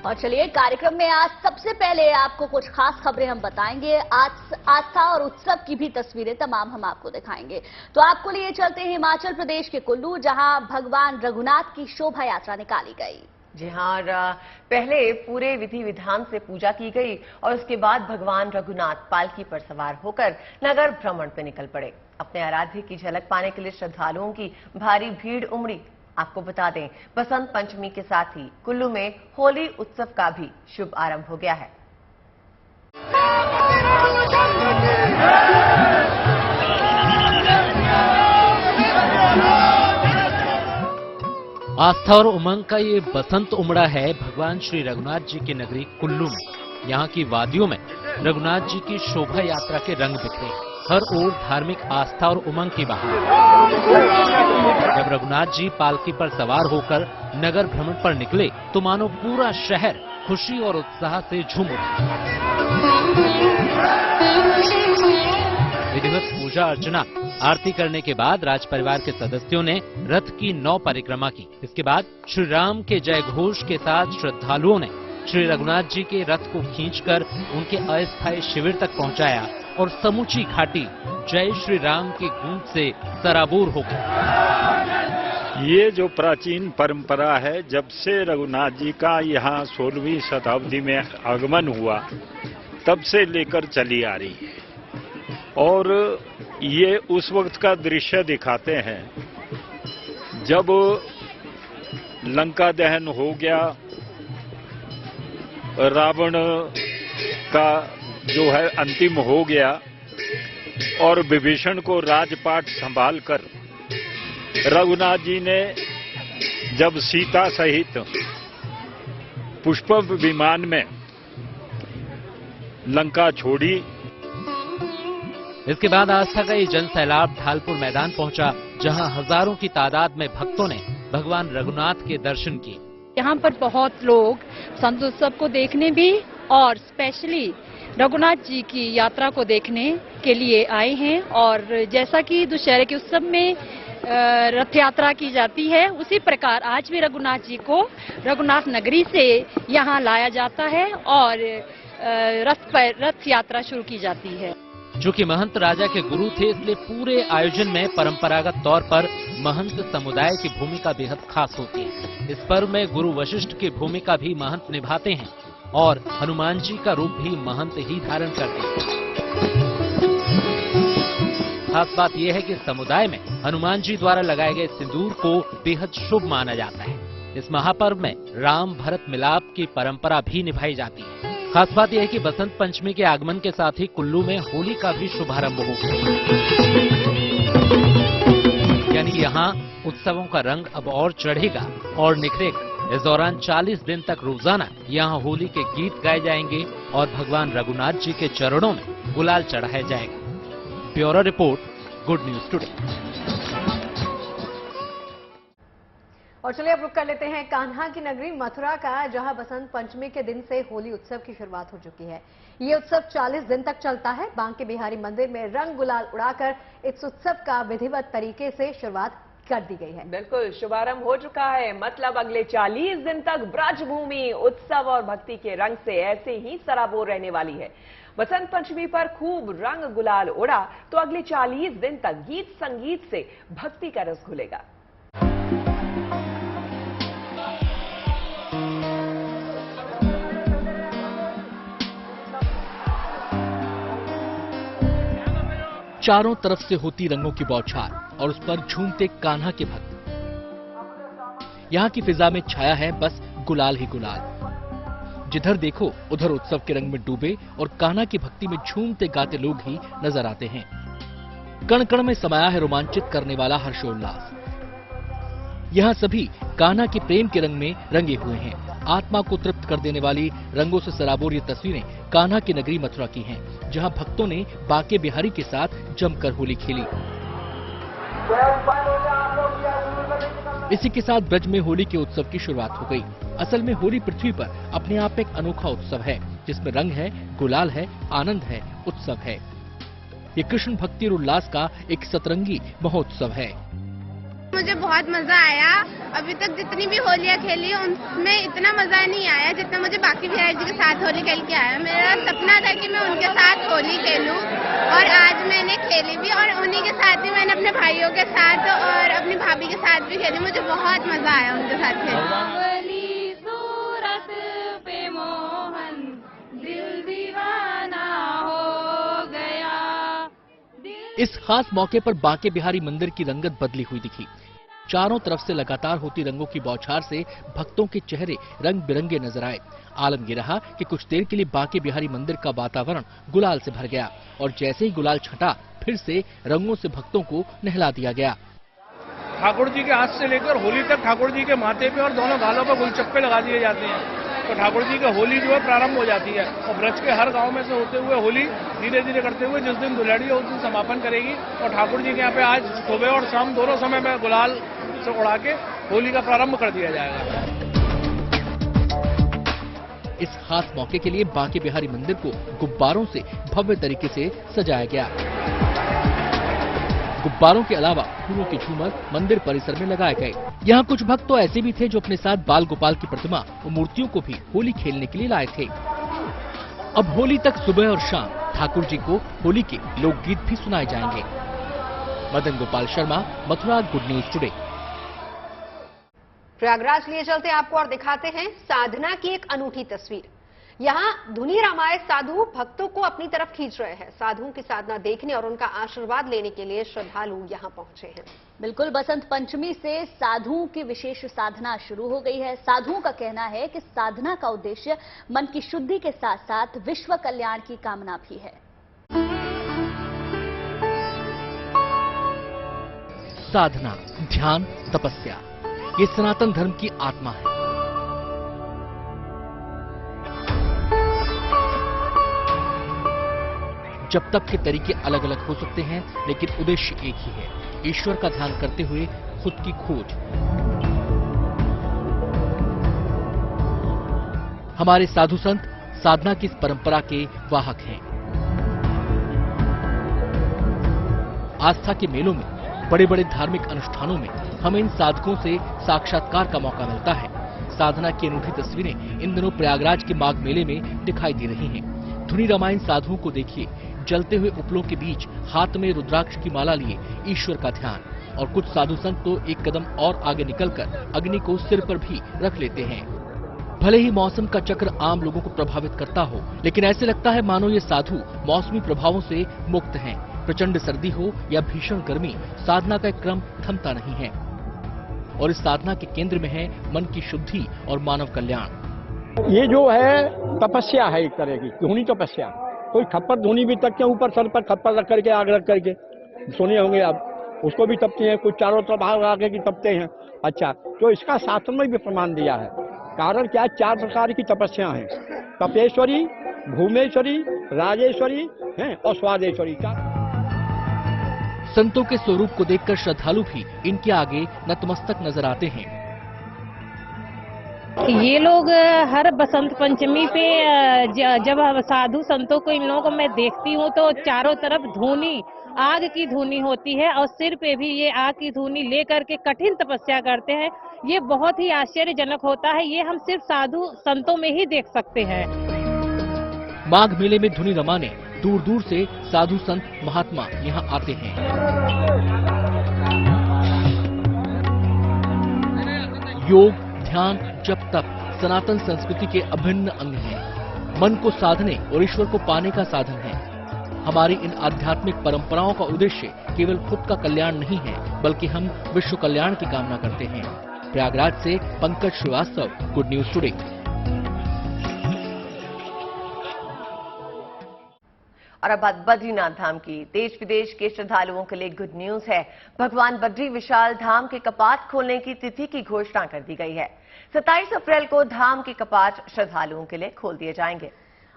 और चलिए कार्यक्रम में आज सबसे पहले आपको कुछ खास खबरें हम बताएंगे। आज आस्था और उत्सव की भी तस्वीरें तमाम हम आपको दिखाएंगे। तो आपको लिए चलते हैं हिमाचल प्रदेश के कुल्लू, जहां भगवान रघुनाथ की शोभा यात्रा निकाली गई। जी हाँ, पहले पूरे विधि विधान से पूजा की गई और उसके बाद भगवान रघुनाथ पालकी पर सवार होकर नगर भ्रमण पे निकल पड़े। अपने आराध्य की झलक पाने के लिए श्रद्धालुओं की भारी भीड़ उमड़ी। आपको बता दें, बसंत पंचमी के साथ ही कुल्लू में होली उत्सव का भी शुभ आरंभ हो गया है। आस्था और उमंग का ये बसंत उमड़ा है भगवान श्री रघुनाथ जी की नगरी कुल्लू में। यहाँ की वादियों में रघुनाथ जी की शोभा यात्रा के रंग बिखरे। हर ओर धार्मिक आस्था और उमंग की बहार। जब रघुनाथ जी पालकी पर सवार होकर नगर भ्रमण पर निकले तो मानो पूरा शहर खुशी और उत्साह से झूम उठा। विधिवत पूजा अर्चना आरती करने के बाद राज परिवार के सदस्यों ने रथ की 9 परिक्रमा की। इसके बाद श्री राम के जय घोष के साथ श्रद्धालुओं ने श्री रघुनाथ जी के रथ को खींचकर उनके अस्थायी शिविर तक पहुंचाया और समूची घाटी जय श्री राम की गूंज से सराबोर हो गई। ये जो प्राचीन परंपरा है, जब से रघुनाथ जी का यहाँ 16वीं शताब्दी में आगमन हुआ तब से लेकर चली आ रही है। और ये उस वक्त का दृश्य दिखाते हैं जब लंका दहन हो गया, रावण का जो है अंतिम हो गया और विभीषण को राजपाट संभालकर रघुनाथ जी ने जब सीता सहित पुष्प विमान में लंका छोड़ी। इसके बाद आस्था का ये जन सैलाब ढालपुर मैदान पहुंचा, जहां हजारों की तादाद में भक्तों ने भगवान रघुनाथ के दर्शन किए। यहाँ पर बहुत लोग संत उत्सव को देखने भी और स्पेशली रघुनाथ जी की यात्रा को देखने के लिए आए हैं। और जैसा कि दशहरे के उत्सव में रथ यात्रा की जाती है, उसी प्रकार आज भी रघुनाथ जी को रघुनाथ नगरी से यहाँ लाया जाता है और रथ यात्रा शुरू की जाती है। चूंकि महंत राजा के गुरु थे, इसलिए पूरे आयोजन में परंपरागत तौर पर महंत समुदाय की भूमिका बेहद खास होती है। इस पर्व में गुरु वशिष्ठ की भूमिका भी महंत निभाते हैं और हनुमान जी का रूप भी महंत ही धारण करते हैं। खास बात यह है कि समुदाय में हनुमान जी द्वारा लगाए गए सिंदूर को बेहद शुभ माना जाता है। इस महापर्व में राम भरत मिलाप की परंपरा भी निभाई जाती है। खास बात यह है कि बसंत पंचमी के आगमन के साथ ही कुल्लू में होली का भी शुभारंभ होगा। यानी यहाँ उत्सवों का रंग अब और चढ़ेगा और निखरेगा। इस दौरान 40 दिन तक रोजाना यहाँ होली के गीत गाए जाएंगे और भगवान रघुनाथ जी के चरणों में गुलाल चढ़ाया जाएगा। Bureau report, good news today. और चलिए अब रुक कर लेते हैं कान्हा की नगरी मथुरा का, जहां बसंत पंचमी के दिन से होली उत्सव की शुरुआत हो चुकी है। ये उत्सव 40 दिन तक चलता है। बांके बिहारी मंदिर में रंग गुलाल उड़ाकर इस उत्सव का विधिवत तरीके से शुरुआत कर दी गई है। बिल्कुल, शुभारंभ हो चुका है। मतलब अगले 40 दिन तक ब्रजभूमि उत्सव और भक्ति के रंग से ऐसे ही सराबोर रहने वाली है। बसंत पंचमी पर खूब रंग गुलाल उड़ा तो अगले 40 दिन तक गीत संगीत से भक्ति का रस घुलेगा। चारों तरफ से होती रंगों की बौछार और उस पर झूमते कान्हा के भक्त। यहाँ की फिजा में छाया है बस गुलाल ही गुलाल। जिधर देखो उधर उत्सव के रंग में डूबे और कान्हा की भक्ति में झूमते गाते लोग ही नजर आते हैं। कण कण में समाया है रोमांचित करने वाला हर्षोल्लास। यहाँ सभी कान्हा के प्रेम के रंग में रंगे हुए हैं। आत्मा को तृप्त कर देने वाली रंगों से सराबोर ये तस्वीरें कान्हा की नगरी मथुरा की हैं, जहां भक्तों ने बांके बिहारी के साथ जमकर होली खेली। इसी के साथ ब्रज में होली के उत्सव की शुरुआत हो गई। असल में होली पृथ्वी पर अपने आप एक अनोखा उत्सव है, जिसमें रंग है, गुलाल है, आनंद है, उत्सव है। ये कृष्ण भक्ति और उल्लास का एक सतरंगी महोत्सव है। मुझे बहुत मजा आया अभी तक जितनी भी होलियाँ खेली उनमें इतना मजा नहीं आया जितना मुझे बाकी बिहारी जी के साथ होली खेल के आया। मेरा सपना था कि मैं उनके साथ होली खेलूं और आज मैंने खेली भी, और उन्हीं के साथ ही मैंने अपने भाइयों के साथ और अपनी भाभी के साथ भी खेली। मुझे बहुत मजा आया उनके साथ खेलने। इस खास मौके पर बांके बिहारी मंदिर की रंगत बदली हुई दिखी। चारों तरफ से लगातार होती रंगों की बौछार से भक्तों के चेहरे रंग बिरंगे नजर आए। आलम ये रहा कि कुछ देर के लिए बांके बिहारी मंदिर का वातावरण गुलाल से भर गया और जैसे ही गुलाल छटा फिर से रंगों से भक्तों को नहला दिया गया। ठाकुर जी के हाथ से लेकर होली तक ठाकुर जी के माथे पे और दोनों गालों पर गुलचप्पे लगा दिए जाते हैं, तो ठाकुर जी की होली जो है प्रारंभ हो जाती है। और ब्रज के हर गांव में से होते हुए होली धीरे धीरे करते हुए जिस दिन दुल्हड़ी है उस दिन समापन करेगी। और ठाकुर जी के यहाँ पे आज सुबह और शाम दोनों समय में गुलाल से उड़ा के होली का प्रारंभ कर दिया जाएगा। इस खास मौके के लिए बांके बिहारी मंदिर को गुब्बारों से भव्य तरीके से सजाया गया। गुब्बारों के अलावा फूलों के झूमर मंदिर परिसर में लगाए गए। यहाँ कुछ भक्त तो ऐसे भी थे जो अपने साथ बाल गोपाल की प्रतिमा और मूर्तियों को भी होली खेलने के लिए लाए थे। अब होली तक सुबह और शाम ठाकुर जी को होली के लोकगीत भी सुनाए जाएंगे। Madan Gopal Sharma, Mathura, good news today. Prayagraj लिए चलते हैं आपको और दिखाते हैं साधना की एक अनूठी तस्वीर। यहाँ धुनी रामायण साधु भक्तों को अपनी तरफ खींच रहे हैं। साधुओं की साधना देखने और उनका आशीर्वाद लेने के लिए श्रद्धालु यहाँ पहुंचे हैं। बिल्कुल, बसंत पंचमी से साधुओं की विशेष साधना शुरू हो गई है। साधुओं का कहना है कि साधना का उद्देश्य मन की शुद्धि के साथ साथ विश्व कल्याण की कामना भी है। साधना, ध्यान, तपस्या, ये सनातन धर्म की आत्मा है। जब तक के तरीके अलग अलग हो सकते हैं, लेकिन उद्देश्य एक ही है, ईश्वर का ध्यान करते हुए खुद की खोज। हमारे साधु संत साधना की इस परंपरा के वाहक हैं। आस्था के मेलों में, बड़े बड़े धार्मिक अनुष्ठानों में हमें इन साधकों से साक्षात्कार का मौका मिलता है। साधना की अनूठी तस्वीरें इन दिनों प्रयागराज के माघ मेले में दिखाई दे रही हैं। धुनी रामायण साधुओं को देखिए, जलते हुए उपलों के बीच हाथ में रुद्राक्ष की माला लिए ईश्वर का ध्यान। और कुछ साधु संत तो एक कदम और आगे निकलकर अग्नि को सिर पर भी रख लेते हैं। भले ही मौसम का चक्र आम लोगों को प्रभावित करता हो, लेकिन ऐसे लगता है मानो ये साधु मौसमी प्रभावों से मुक्त हैं। प्रचंड सर्दी हो या भीषण गर्मी, साधना का एक क्रम थमता नहीं है। और इस साधना के केंद्र में है मन की शुद्धि और मानव कल्याण। ये जो है तपस्या है, एक तरह की धुनी तपस्या। कोई खप्पर धुनी भी तक के ऊपर सर पर खप्पर रख करके, आग रख करके सुने होंगे आप, उसको भी तपते हैं। कुछ चारों तरफ आग आगे की तपते हैं। अच्छा, तो इसका शास्त्र में भी प्रमाण दिया है। कारण क्या, 4 प्रकार की तपस्या हैं, तपेश्वरी, भूमेश्वरी, राजेश्वरी हैं और स्वादेश्वरी का। संतों के स्वरूप को देखकर श्रद्धालु भी इनके आगे नतमस्तक नजर आते हैं। ये लोग हर बसंत पंचमी पे जब साधु संतों को, इन लोगों को मैं देखती हूँ तो चारों तरफ धूनी, आग की धूनी होती है और सिर पे भी ये आग की धूनी लेकर के कठिन तपस्या करते हैं। ये बहुत ही आश्चर्यजनक होता है। ये हम सिर्फ साधु संतों में ही देख सकते हैं। माघ मेले में धुनी रमाने दूर दूर से साधु संत महात्मा यहाँ आते हैं। योग, ध्यान, जप, तप सनातन संस्कृति के अभिन्न अंग हैं। मन को साधने और ईश्वर को पाने का साधन है। हमारी इन आध्यात्मिक परंपराओं का उद्देश्य केवल खुद का कल्याण नहीं है, बल्कि हम विश्व कल्याण की कामना करते हैं। प्रयागराज से Pankaj Shrivastava, good news today. और अब बात बद्रीनाथ धाम की। देश विदेश के श्रद्धालुओं के लिए गुड न्यूज है। भगवान बद्री विशाल धाम के कपाट खोलने की तिथि की घोषणा कर दी गई है। 27 अप्रैल को धाम के कपाट श्रद्धालुओं के लिए खोल दिए जाएंगे।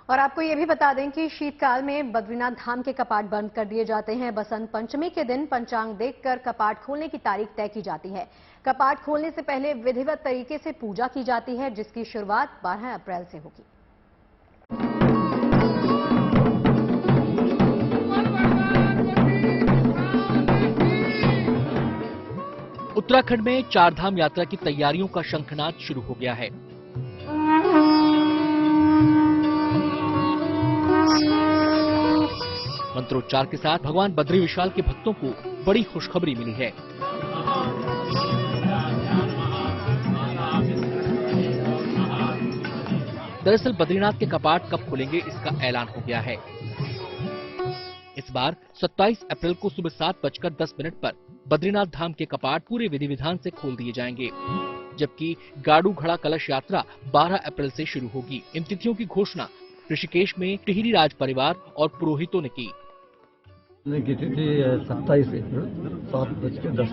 और आपको ये भी बता दें कि शीतकाल में बद्रीनाथ धाम के कपाट बंद कर दिए जाते हैं। बसंत पंचमी के दिन पंचांग देखकर कपाट खोलने की तारीख तय की जाती है। कपाट खोलने से पहले विधिवत तरीके से पूजा की जाती है, जिसकी शुरुआत 12 अप्रैल से होगी। उत्तराखंड में चारधाम यात्रा की तैयारियों का शंखनाद शुरू हो गया है। मंत्रोच्चार के साथ भगवान बद्री विशाल के भक्तों को बड़ी खुशखबरी मिली है। दरअसल बद्रीनाथ के कपाट कब खुलेंगे इसका ऐलान हो गया है। इस बार 27 अप्रैल को सुबह 7:10 पर बद्रीनाथ धाम के कपाट पूरे विधि विधान से खोल दिए जाएंगे, जबकि गाड़ू घड़ा कलश यात्रा 12 अप्रैल से शुरू होगी। इन तिथियों की घोषणा ऋषिकेश में टिहरी राज परिवार और पुरोहितों ने की। की तिथि 27 अप्रैल 7:10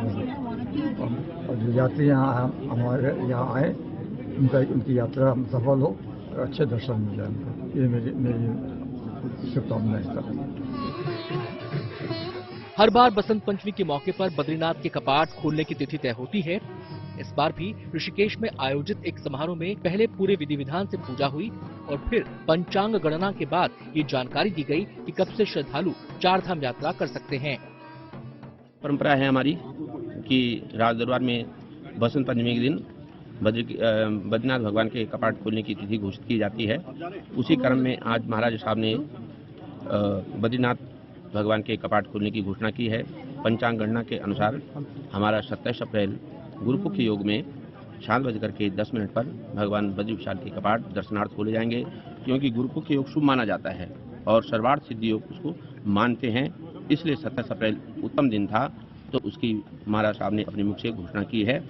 और जो यात्री यहाँ हमारे यहाँ आए उनकी यात्रा सफल हो, अच्छे दर्शन मिल जाए उनको, ये मेरी शुभकामनाएं। हर बार बसंत पंचमी के मौके पर बद्रीनाथ के कपाट खोलने की तिथि तय होती है। इस बार भी ऋषिकेश में आयोजित एक समारोह में पहले पूरे विधि विधान से पूजा हुई और फिर पंचांग गणना के बाद ये जानकारी दी गई कि कब से श्रद्धालु चारधाम यात्रा कर सकते हैं। परंपरा है हमारी कि राज दरबार में बसंत पंचमी के दिन बद्रीनाथ भगवान के कपाट खोलने की तिथि घोषित की जाती है। उसी क्रम में आज महाराज साहब ने बद्रीनाथ भगवान के कपाट खोलने की घोषणा की है। पंचांग गणना के अनुसार हमारा 27 अप्रैल गुरुपुख योग में 7:10 पर भगवान बद्री विशाल के कपाट दर्शनार्थ खोले जाएंगे, क्योंकि गुरुपुख योग शुभ माना जाता है और सर्वार्थ सिद्धि योग उसको मानते हैं। इसलिए 27 अप्रैल उत्तम दिन था, तो उसकी महाराज साहब ने अपने मुख से घोषणा की है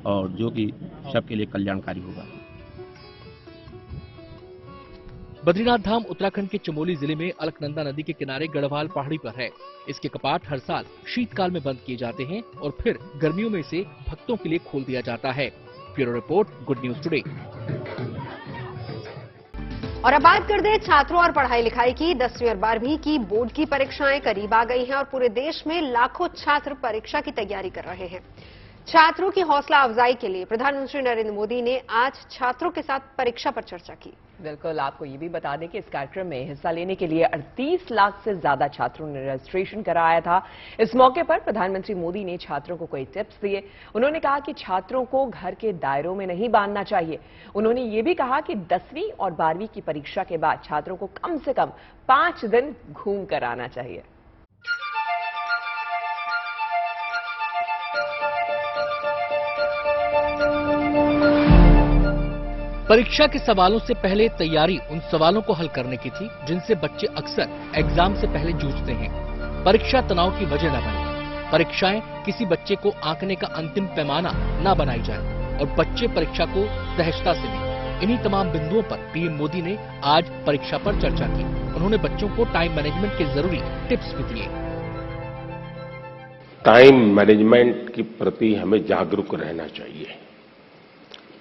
और जो कि सबके लिए कल्याणकारी होगा। बद्रीनाथ धाम उत्तराखंड के चमोली जिले में अलकनंदा नदी के किनारे गढ़वाल पहाड़ी पर है। इसके कपाट हर साल शीतकाल में बंद किए जाते हैं और फिर गर्मियों में इसे भक्तों के लिए खोल दिया जाता है। Bureau report, good news today. और अब बात कर दे छात्रों और पढ़ाई लिखाई की। 10वीं और 12वीं की बोर्ड की परीक्षाएं करीब आ गई हैं और पूरे देश में लाखों छात्र परीक्षा की तैयारी कर रहे हैं। छात्रों की हौसला अफजाई के लिए प्रधानमंत्री नरेंद्र मोदी ने आज छात्रों के साथ परीक्षा पर चर्चा की। बिल्कुल, आपको ये भी बता दें कि इस कार्यक्रम में हिस्सा लेने के लिए 38 लाख से ज्यादा छात्रों ने रजिस्ट्रेशन कराया था। इस मौके पर प्रधानमंत्री मोदी ने छात्रों को कई टिप्स दिए। उन्होंने कहा कि छात्रों को घर के दायरों में नहीं बांधना चाहिए। उन्होंने ये भी कहा कि 10वीं और 12वीं की परीक्षा के बाद छात्रों को कम से कम 5 दिन घूम कर आना चाहिए। परीक्षा के सवालों से पहले तैयारी उन सवालों को हल करने की थी जिनसे बच्चे अक्सर एग्जाम से पहले जूझते हैं। परीक्षा तनाव की वजह न बने। परीक्षाएं किसी बच्चे को आंकने का अंतिम पैमाना न बनाई जाए और बच्चे परीक्षा को सहजता से लें। इन्हीं तमाम बिंदुओं पर पीएम मोदी ने आज परीक्षा पर चर्चा की। उन्होंने बच्चों को टाइम मैनेजमेंट के जरूरी टिप्स भी दिए। टाइम मैनेजमेंट के प्रति हमें जागरूक रहना चाहिए।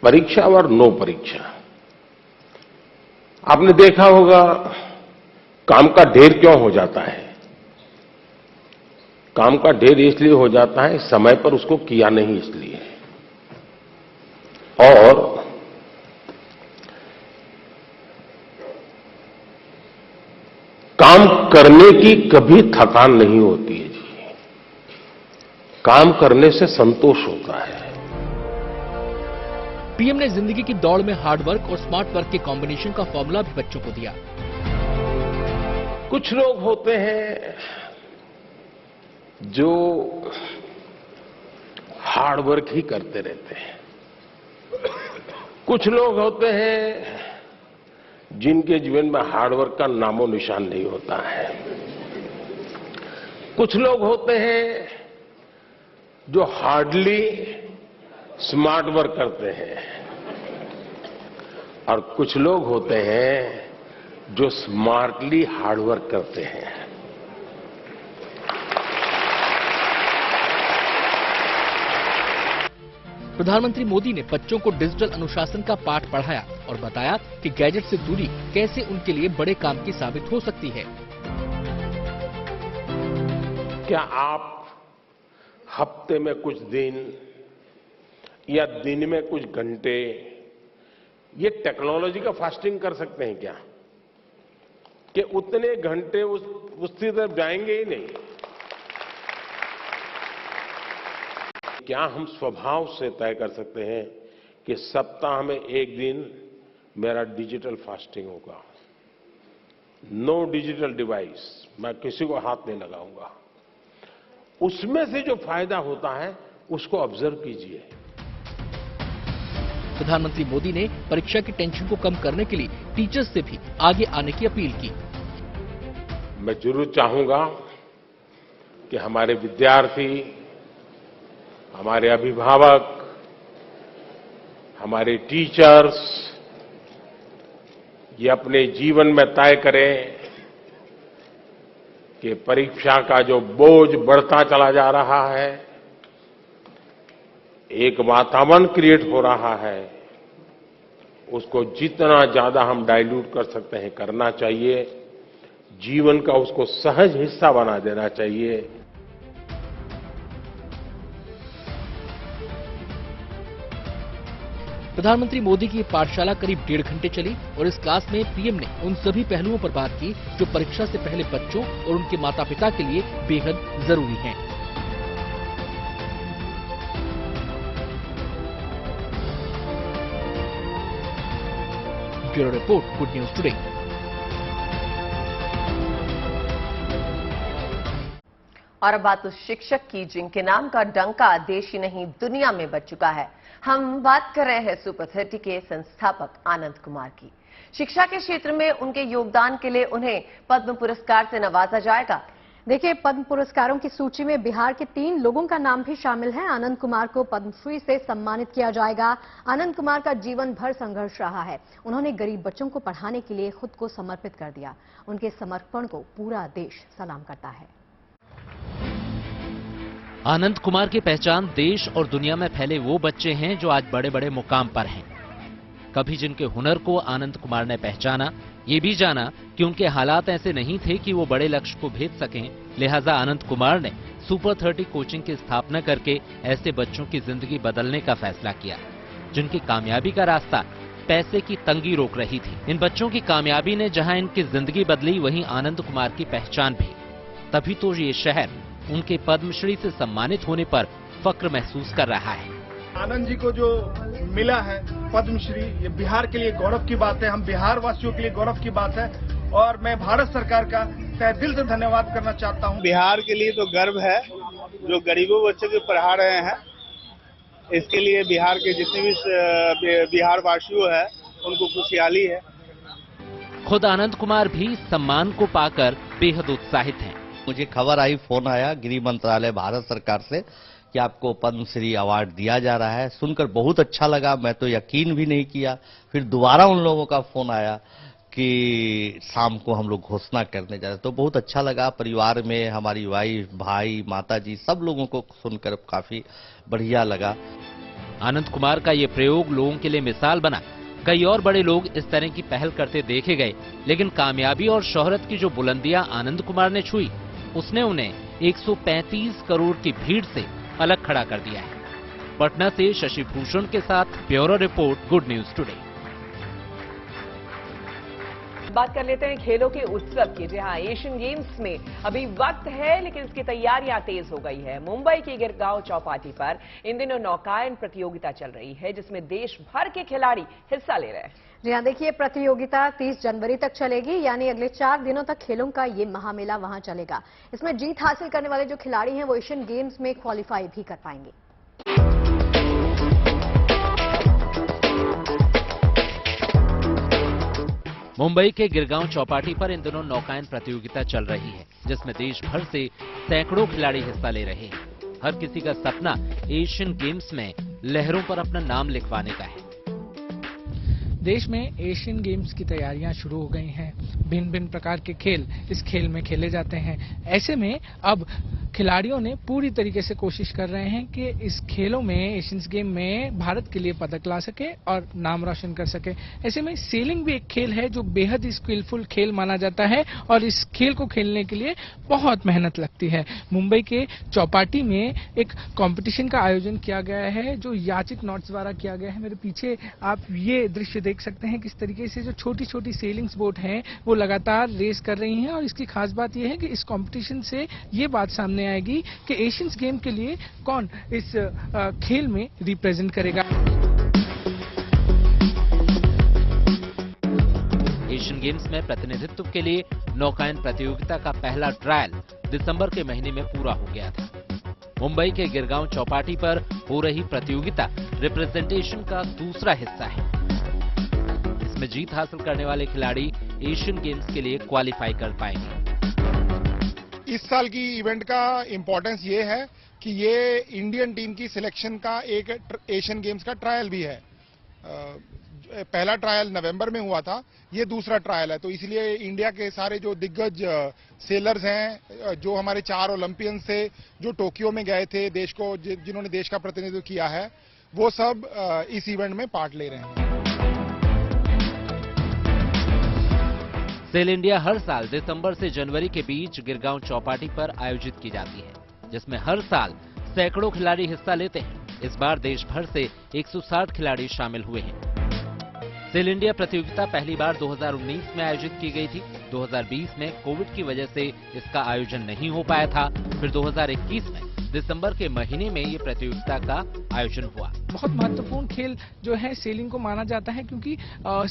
परीक्षा और नो परीक्षा, आपने देखा होगा काम का ढेर क्यों हो जाता है। काम का ढेर इसलिए हो जाता है समय पर उसको किया नहीं इसलिए। और काम करने की कभी थकान नहीं होती है जी। काम करने से संतोष होता है। पीएम ने जिंदगी की दौड़ में हार्ड वर्क और स्मार्ट वर्क के कॉम्बिनेशन का फॉर्मूला भी बच्चों को दिया। कुछ लोग होते हैं जो हार्ड वर्क ही करते रहते हैं। कुछ लोग होते हैं जिनके जीवन में हार्ड वर्क का नामो निशान नहीं होता है। कुछ लोग होते हैं जो हार्डली स्मार्ट वर्क करते हैं और कुछ लोग होते हैं जो स्मार्टली हार्ड वर्क करते हैं। प्रधानमंत्री मोदी ने बच्चों को डिजिटल अनुशासन का पाठ पढ़ाया और बताया कि गैजेट से दूरी कैसे उनके लिए बड़े काम की साबित हो सकती है। क्या आप हफ्ते में कुछ दिन या दिन में कुछ घंटे ये टेक्नोलॉजी का फास्टिंग कर सकते हैं क्या? कि उतने घंटे उसकी तरफ जाएंगे ही नहीं। क्या हम स्वभाव से तय कर सकते हैं कि सप्ताह में एक दिन मेरा डिजिटल फास्टिंग होगा, नो डिजिटल डिवाइस, मैं किसी को हाथ नहीं लगाऊंगा। उसमें से जो फायदा होता है उसको ऑब्जर्व कीजिए। प्रधानमंत्री मोदी ने परीक्षा की टेंशन को कम करने के लिए टीचर्स से भी आगे आने की अपील की। मैं जरूर चाहूंगा कि हमारे विद्यार्थी, हमारे अभिभावक, हमारे टीचर्स ये अपने जीवन में तय करें कि परीक्षा का जो बोझ बढ़ता चला जा रहा है, एक वातावरण क्रिएट हो रहा है, उसको जितना ज्यादा हम डाइल्यूट कर सकते हैं करना चाहिए। जीवन का उसको सहज हिस्सा बना देना चाहिए। प्रधानमंत्री मोदी की ये पाठशाला करीब 1.5 घंटे चली और इस क्लास में पीएम ने उन सभी पहलुओं पर बात की जो परीक्षा से पहले बच्चों और उनके माता पिता के लिए बेहद जरूरी हैं। Bureau report, good news today. और अब बात उस शिक्षक की जिनके नाम का डंका देश ही नहीं दुनिया में बज चुका है। हम बात कर रहे हैं सुपर 30 के संस्थापक आनंद कुमार की। शिक्षा के क्षेत्र में उनके योगदान के लिए उन्हें पद्म पुरस्कार से नवाजा जाएगा। देखिए, पद्म पुरस्कारों की सूची में बिहार के 3 लोगों का नाम भी शामिल है। आनंद कुमार को पद्मश्री से सम्मानित किया जाएगा। आनंद कुमार का जीवन भर संघर्ष रहा है। उन्होंने गरीब बच्चों को पढ़ाने के लिए खुद को समर्पित कर दिया। उनके समर्पण को पूरा देश सलाम करता है। आनंद कुमार की पहचान देश और दुनिया में फैले वो बच्चे हैं जो आज बड़े बड़े मुकाम पर हैं। कभी जिनके हुनर को आनंद कुमार ने पहचाना, ये भी जाना कि उनके हालात ऐसे नहीं थे कि वो बड़े लक्ष्य को भेद सकें, लिहाजा आनंद कुमार ने सुपर 30 कोचिंग की स्थापना करके ऐसे बच्चों की जिंदगी बदलने का फैसला किया जिनकी कामयाबी का रास्ता पैसे की तंगी रोक रही थी। इन बच्चों की कामयाबी ने जहां इनकी जिंदगी बदली, वहीं आनंद कुमार की पहचान भी। तभी तो ये शहर उनके पद्मश्री से सम्मानित होने पर फक्र महसूस कर रहा है। आनंद जी को जो मिला है पद्मश्री, ये बिहार के लिए गौरव की बात है। हम बिहार वासियों के लिए गौरव की बात है और मैं भारत सरकार का तहे दिल से धन्यवाद करना चाहता हूं। बिहार के लिए तो गर्व है, जो गरीबों बच्चों को पढ़ा रहे हैं, इसके लिए बिहार के जितने भी बिहार वासियों है उनको खुशहाली है। खुद आनंद कुमार भी सम्मान को पाकर बेहद उत्साहित हैं। मुझे खबर आई, फोन आया गृह मंत्रालय भारत सरकार से कि आपको पद्मश्री अवार्ड दिया जा रहा है। सुनकर बहुत अच्छा लगा, मैं तो यकीन भी नहीं किया। फिर दोबारा उन लोगों का फोन आया कि शाम को हम लोग घोषणा करने जा रहे, तो बहुत अच्छा लगा। परिवार में हमारी वाइफ, भाई, माताजी सब लोगों को सुनकर काफी बढ़िया लगा। आनंद कुमार का ये प्रयोग लोगों के लिए मिसाल बना। कई और बड़े लोग इस तरह की पहल करते देखे गए, लेकिन कामयाबी और शोहरत की जो बुलंदियां आनंद कुमार ने छुई, उसने उन्हें 135 करोड़ की भीड़ से अलग खड़ा कर दिया है। पटना से शशि भूषण के साथ bureau report, good news today. बात कर लेते हैं खेलों के उत्सव की। जहां एशियन गेम्स में अभी वक्त है, लेकिन इसकी तैयारियां तेज हो गई है। मुंबई की गिरगांव चौपाटी पर इन दिनों नौकायन प्रतियोगिता चल रही है, जिसमें देश भर के खिलाड़ी हिस्सा ले रहे हैं। जी हाँ, देखिए, प्रतियोगिता 30 जनवरी तक चलेगी, यानी अगले 4 दिनों तक खेलों का ये महामेला वहां चलेगा। इसमें जीत हासिल करने वाले जो खिलाड़ी हैं वो एशियन गेम्स में क्वालिफाई भी कर पाएंगे। मुंबई के गिरगांव चौपाटी पर इन दिनों नौकायन प्रतियोगिता चल रही है, जिसमें देश भर से सैकड़ों खिलाड़ी हिस्सा ले रहे हैं। हर किसी का सपना एशियन गेम्स में लहरों पर अपना नाम लिखवाने का है। देश में एशियन गेम्स की तैयारियां शुरू हो गई हैं। भिन्न भिन्न प्रकार के खेल इस खेल में खेले जाते हैं। ऐसे में अब खिलाड़ियों ने पूरी तरीके से कोशिश कर रहे हैं कि इस खेलों में, एशियन गेम में भारत के लिए पदक ला सके और नाम रोशन कर सके। ऐसे में सेलिंग भी एक खेल है जो बेहद ही स्किलफुल खेल माना जाता है और इस खेल को खेलने के लिए बहुत मेहनत लगती है। मुंबई के चौपाटी में एक कंपटीशन का आयोजन किया गया है जो याचित नॉट्स द्वारा किया गया है। मेरे पीछे आप ये दृश्य देख सकते हैं किस तरीके से जो छोटी छोटी सेलिंग्स बोट हैं वो लगातार रेस कर रही हैं। और इसकी खास बात यह है कि इस कंपटीशन से ये बात सामने आएगी कि एशियंस गेम के लिए कौन इस खेल में रिप्रेजेंट करेगा। एशियन गेम्स में प्रतिनिधित्व के लिए नौकायन प्रतियोगिता का पहला ट्रायल दिसंबर के महीने में पूरा हो गया था। मुंबई के गिरगांव चौपाटी पर हो रही प्रतियोगिता रिप्रेजेंटेशन का दूसरा हिस्सा है। इसमें जीत हासिल करने वाले खिलाड़ी एशियन गेम्स के लिए क्वालिफाई कर पाएंगे। इस साल की इवेंट का इम्पोर्टेंस ये है कि ये इंडियन टीम की सिलेक्शन का एक एशियन गेम्स का ट्रायल भी है। पहला ट्रायल नवंबर में हुआ था, ये दूसरा ट्रायल है, तो इसलिए इंडिया के सारे जो दिग्गज सेलर्स हैं, जो हमारे 4 ओलंपियंस थे जो टोक्यो में गए थे, देश को जिन्होंने देश का प्रतिनिधित्व किया है, वो सब इस इवेंट में पार्ट ले रहे हैं। सेल इंडिया हर साल दिसंबर से जनवरी के बीच गिरगांव चौपाटी पर आयोजित की जाती है, जिसमें हर साल सैकड़ों खिलाड़ी हिस्सा लेते हैं। इस बार देश भर से 160 खिलाड़ी शामिल हुए हैं। सेल इंडिया प्रतियोगिता पहली बार 2019 में आयोजित की गई थी। 2020 में कोविड की वजह से इसका आयोजन नहीं हो पाया था। फिर 2021 में दिसंबर के महीने में ये प्रतियोगिता का आयोजन हुआ। बहुत महत्वपूर्ण खेल जो है सेलिंग को माना जाता है, क्योंकि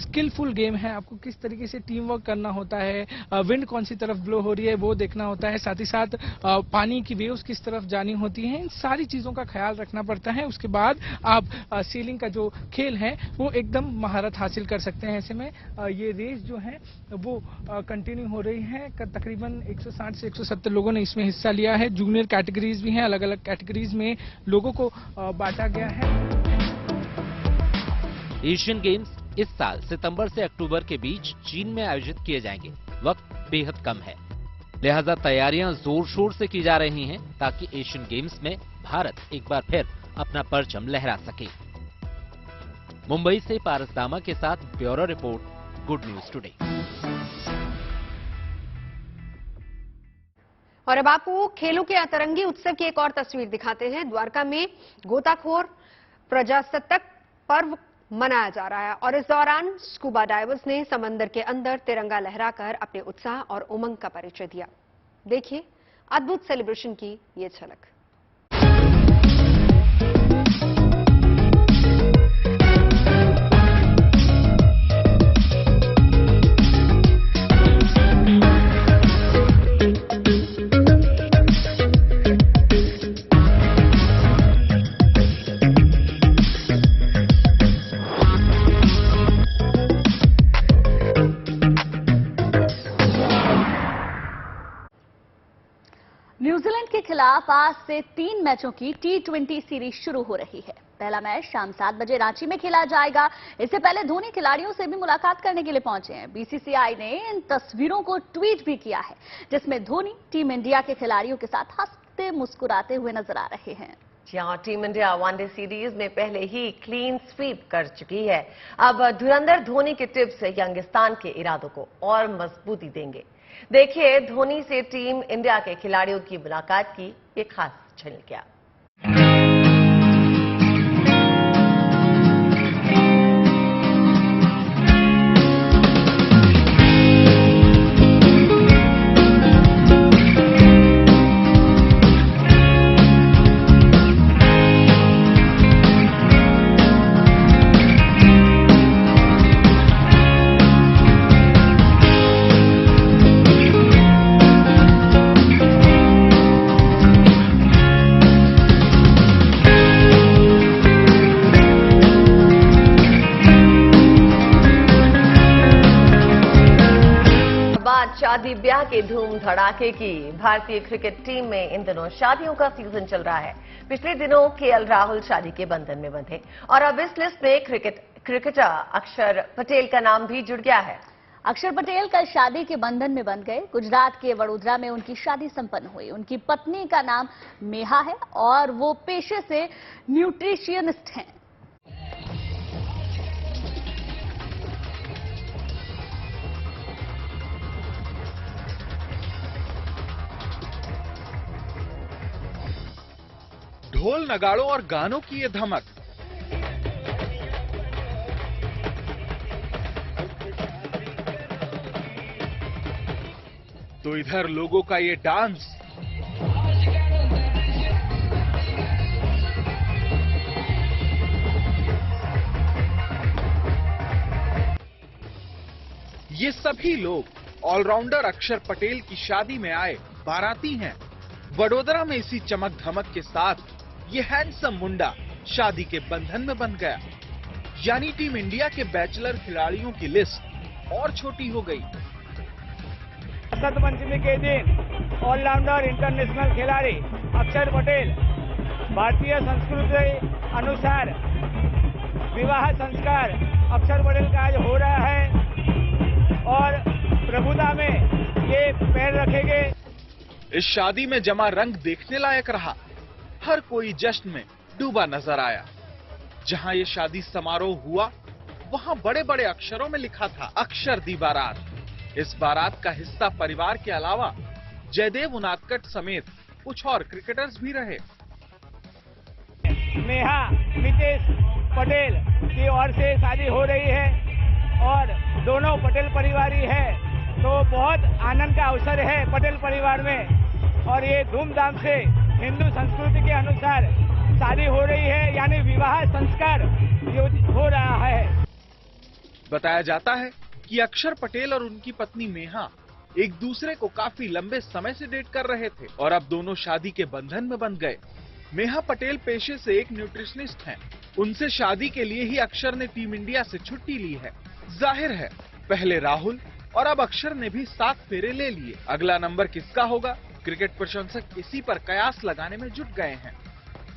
स्किलफुल गेम है। आपको किस तरीके से टीम वर्क करना होता है, विंड कौन सी तरफ ब्लो हो रही है वो देखना होता है, साथ ही साथ पानी की वेव्स किस तरफ जानी होती हैं, इन सारी चीजों का ख्याल रखना पड़ता है। उसके बाद आप सेलिंग का जो खेल है वो एकदम महारत हासिल कर सकते हैं। ऐसे में ये रेस जो है वो कंटिन्यू हो रही है। तकरीबन 160 से 170 लोगों ने इसमें हिस्सा लिया है। जूनियर कैटेगरीज भी हैं, अलग अलग कैटेगरीज में लोगों को बांटा गया है। एशियन गेम्स इस साल सितंबर से अक्टूबर के बीच चीन में आयोजित किए जाएंगे। वक्त बेहद कम है, लिहाजा तैयारियां जोर शोर से की जा रही हैं ताकि एशियन गेम्स में भारत एक बार फिर अपना परचम लहरा सके। मुंबई से पारस दामा के साथ bureau report, good news today. और अब आपको खेलों के अतरंगी उत्सव की एक और तस्वीर दिखाते हैं। द्वारका में गोताखोर प्रजासत्ताक पर्व मनाया जा रहा है और इस दौरान स्कूबा डाइवर्स ने समंदर के अंदर तिरंगा लहराकर अपने उत्साह और उमंग का परिचय दिया। देखिए अद्भुत सेलिब्रेशन की ये झलक। न्यूजीलैंड के खिलाफ आज से 3 मैचों की T20 सीरीज शुरू हो रही है। पहला मैच शाम 7 बजे रांची में खेला जाएगा। इससे पहले धोनी खिलाड़ियों से भी मुलाकात करने के लिए पहुंचे हैं। बीसीसीआई ने इन तस्वीरों को ट्वीट भी किया है, जिसमें धोनी टीम इंडिया के खिलाड़ियों के साथ हंसते मुस्कुराते हुए नजर आ रहे हैं। जहां टीम इंडिया वनडे सीरीज में पहले ही क्लीन स्वीप कर चुकी है, अब धुरंधर धोनी के टिप्स यंगिस्तान के इरादों को और मजबूती देंगे। देखिए धोनी से टीम इंडिया के खिलाड़ियों की मुलाकात की ये खास झलकियां। शादी ब्याह की धूम धड़ाके की भारतीय क्रिकेट टीम में इन दिनों शादियों का सीजन चल रहा है। पिछले दिनों केएल राहुल शादी के बंधन में बंधे और अब इस लिस्ट में क्रिकेटर अक्षर पटेल का नाम भी जुड़ गया है। अक्षर पटेल कल शादी के बंधन में बंध गए। गुजरात के वडोदरा में उनकी शादी संपन्न हुई। उनकी पत्नी का नाम मेहा है और वो पेशे से न्यूट्रिशियनिस्ट हैं। ढोल नगाड़ों और गानों की ये धमक, तो इधर लोगों का ये डांस, ये सभी लोग ऑलराउंडर अक्षर पटेल की शादी में आए बाराती हैं। वडोदरा में इसी चमक धमक के साथ ये हैंडसम मुंडा शादी के बंधन में बंध गया। यानी टीम इंडिया के बैचलर खिलाड़ियों की लिस्ट और छोटी हो गई। बसंत पंचमी के दिन ऑलराउंडर इंटरनेशनल खिलाड़ी अक्षर पटेल भारतीय संस्कृति अनुसार विवाह संस्कार अक्षर पटेल का आज हो रहा है और प्रभुता में ये पैर रखेंगे। इस शादी में जमा रंग देखने लायक रहा। हर कोई जश्न में डूबा नजर आया। जहां ये शादी समारोह हुआ वहां बड़े बड़े अक्षरों में लिखा था अक्षर दी बारात। इस बारात का हिस्सा परिवार के अलावा जयदेव उनादकट समेत कुछ और क्रिकेटर्स भी रहे। नेहा मितेश पटेल की ओर से शादी हो रही है और दोनों पटेल परिवारी है, तो बहुत आनंद का अवसर है पटेल परिवार में। और ये धूमधाम से हिंदू संस्कृति के अनुसार शादी हो रही है, यानी विवाह संस्कार हो रहा है। बताया जाता है कि अक्षर पटेल और उनकी पत्नी नेहा एक दूसरे को काफी लंबे समय से डेट कर रहे थे और अब दोनों शादी के बंधन में बंध गए। नेहा पटेल पेशे से एक न्यूट्रिशनिस्ट हैं। उनसे शादी के लिए ही अक्षर ने टीम इंडिया से छुट्टी ली है। जाहिर है पहले राहुल और अब अक्षर ने भी 7 फेरे ले लिए। अगला नंबर किसका होगा, क्रिकेट प्रशंसक इसी पर कयास लगाने में जुट गए हैं।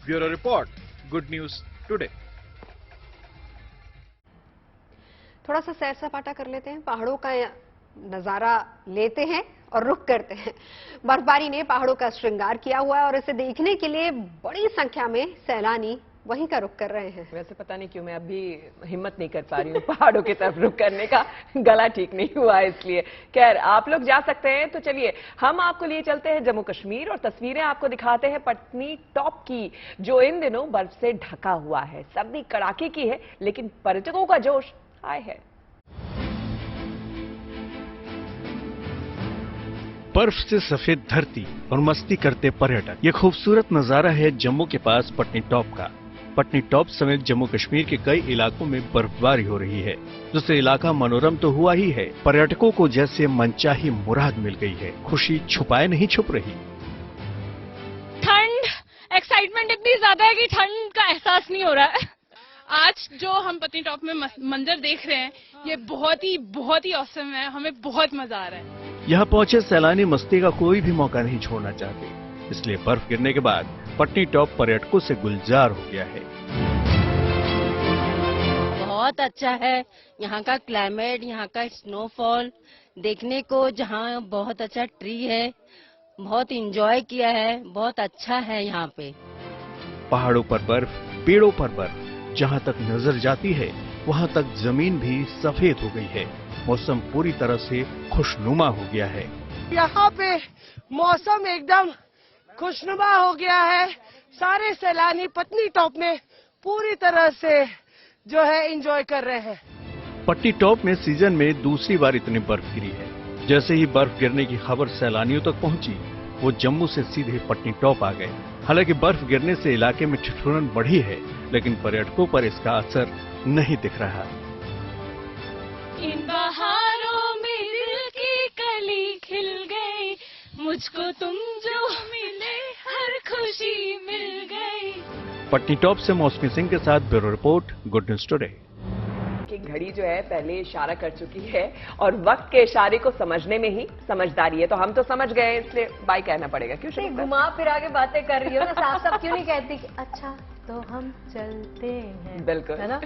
Bureau report, good news today. थोड़ा सा सैर सपाटा कर लेते हैं, पहाड़ों का नजारा लेते हैं और रुक करते हैं। बर्फबारी ने पहाड़ों का श्रृंगार किया हुआ है और इसे देखने के लिए बड़ी संख्या में सैलानी वहीं का रुख कर रहे हैं। वैसे पता नहीं क्यों मैं अभी हिम्मत नहीं कर पा रही हूँ पहाड़ों की तरफ रुख करने का, गला ठीक नहीं हुआ है इसलिए। खैर आप लोग जा सकते हैं, तो चलिए हम आपको लिए चलते हैं जम्मू कश्मीर और तस्वीरें आपको दिखाते हैं पटनी टॉप की, जो इन दिनों बर्फ से ढका हुआ है। सर्दी कड़ाके की है लेकिन पर्यटकों का जोश हाय है। बर्फ से सफेद धरती और मस्ती करते पर्यटक, ये खूबसूरत नजारा है जम्मू के पास पटनी टॉप का। पटनी टॉप समेत जम्मू कश्मीर के कई इलाकों में बर्फबारी हो रही है, जिससे इलाका मनोरम तो हुआ ही है, पर्यटकों को जैसे मनचाही मुराद मिल गई है। खुशी छुपाए नहीं छुप रही। ठंड, एक्साइटमेंट इतनी ज्यादा है कि ठंड का एहसास नहीं हो रहा है। आज जो हम पटनी टॉप में मंजर देख रहे हैं, ये बहुत ही ऑसम है। हमें बहुत मजा आ रहा है। यहाँ पहुंचे सैलानी मस्ती का कोई भी मौका नहीं छोड़ना चाहते, इसलिए बर्फ गिरने के बाद पटनी टॉप पर्यटकों से गुलजार हो गया है। बहुत अच्छा है यहाँ का क्लाइमेट, यहाँ का स्नोफॉल देखने को, जहाँ बहुत अच्छा ट्री है, बहुत इंजॉय किया है, बहुत अच्छा है यहाँ पे। पहाड़ों पर बर्फ, पेड़ों पर बर्फ, जहाँ तक नजर जाती है वहाँ तक जमीन भी सफेद हो गई है। मौसम पूरी तरह से खुशनुमा हो गया है। यहाँ पे मौसम एकदम खुशनुमा हो गया है। सारे सैलानी पटनी टॉप में पूरी तरह से जो है एंजॉय कर रहे हैं। पटनी टॉप में सीजन में दूसरी बार इतनी बर्फ गिरी है। जैसे ही बर्फ गिरने की खबर सैलानियों तक पहुंची, वो जम्मू से सीधे पटनी टॉप आ गए। हालांकि बर्फ गिरने से इलाके में ठिठुरन बढ़ी है, लेकिन पर्यटकों पर इसका असर नहीं दिख रहा। इन बहारों में दिल की कली खिल गई, मुझको तुम जो मिले हर खुशी मिल गई। पटनी टॉप से मौसमी सिंह के साथ bureau report, good news today. कि घड़ी जो है पहले इशारा कर चुकी है और वक्त के इशारे को समझने में ही समझदारी है, तो हम तो समझ गए, इसलिए बाय कहना पड़ेगा। क्यों घुमा फिरा के बातें कर रही हो ना, साफ साफ क्यों नहीं कहती कि अच्छा तो हम चलते हैं, बिल्कुल है ना।